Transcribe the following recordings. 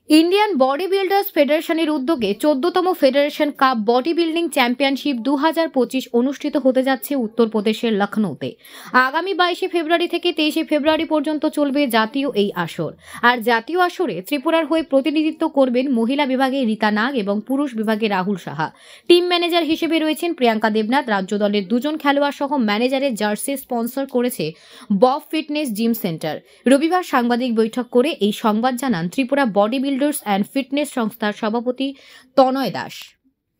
Indian body builders ফেডারেশনের উদ্যোগে ১৪তম federation cup body building championship ২০২৫ অনুষ্ঠিত হতে যাচ্ছে উত্তরপ্রদেশের লখনৌতে। আগামী ২২শে ফেব্রুয়ারি থেকে ২৩শে ফেব্রুয়ারি পর্যন্ত চলবে জাতীয় এই আসর। আর জাতীয় আসরে ত্রিপুরার হয়ে প্রতিনিধিত্ব করবেন মহিলা বিভাগে রীতা নাগ এবং পুরুষ বিভাগে রাহুল সাহা। টিম ম্যানেজার হিসেবে রয়েছেন প্রিয়াঙ্কা দেবনাথ। রাজ্য দলের দুজন খেলোয়াড় সহ ম্যানেজারের জার্সি স্পন্সর করেছে বব ফিটনেস জিম সেন্টার। রবিবার সাংবাদিক বৈঠক করে এই সংবাদ জানান Tripura body builders and fitness সংস্থার সভাপতি তনয় দাস।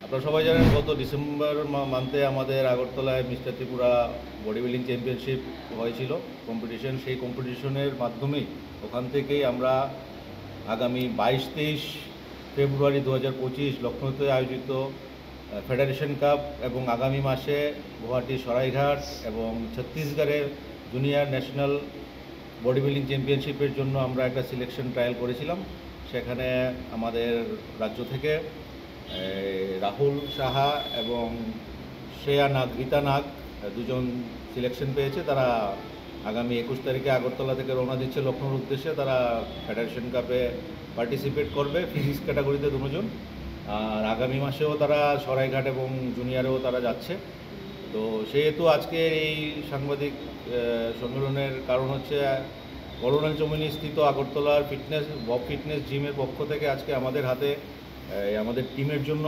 আপনারা সবাই জানেন গত ডিসেম্বর মান্থে আমাদের আগরতলায় mister Tripura body building championship হয়েছিল কম্পিটিশন। সেই কম্পিটিশনের মাধ্যমেই ওখান থেকেই আমরা আগামী ২২-২৩ ফেব্রুয়ারি ২০২৫ লখনৌতে আয়োজিত ফেডারেশন কাপ এবং আগামী মাসে গুয়াহাটি সরাইঘাট এবং ছত্তিশগড়ের জুনিয়র ন্যাশনাল বডি বিল্ডিং চ্যাম্পিয়নশিপের জন্য আমরা একটা সিলেকশন ট্রায়াল করেছিলাম। সেখানে আমাদের রাজ্য থেকে রাহুল সাহা এবং শ্রেয়া নাগ, রীতা নাগ দুজন সিলেকশন পেয়েছে। তারা আগামী ২১ তারিখে আগরতলা থেকে রওনা দিচ্ছে লখনৌর উদ্দেশ্যে। তারা ফেডারেশন কাপে পার্টিসিপেট করবে ফিজিক্স ক্যাটাগরিতে দুজন। আর আগামী মাসেও তারা সরাইঘাট এবং জুনিয়রেও তারা যাচ্ছে। তো সেহেতু আজকে এই সাংবাদিক সম্মেলনের কারণ হচ্ছে করোনাল চৌমুহনী স্থিত আগরতলার বব ফিটনেস জিমের পক্ষ থেকে আজকে আমাদের হাতে আমাদের টিমের জন্য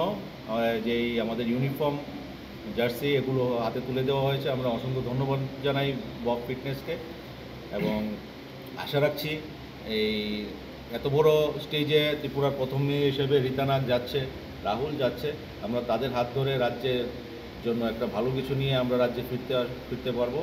যেই আমাদের ইউনিফর্ম, জার্সি এগুলো হাতে তুলে দেওয়া হয়েছে। আমরা অসংখ্য ধন্যবাদ জানাই বব ফিটনেসকে এবং আশা রাখছি এই এত বড় স্টেজে ত্রিপুরার প্রথম মেয়ে হিসেবে রীতা নাগ যাচ্ছে, রাহুল যাচ্ছে। আমরা তাদের হাত ধরে রাজ্যের জন্য একটা ভালো কিছু নিয়ে আমরা রাজ্যে ফিরতে পারবো।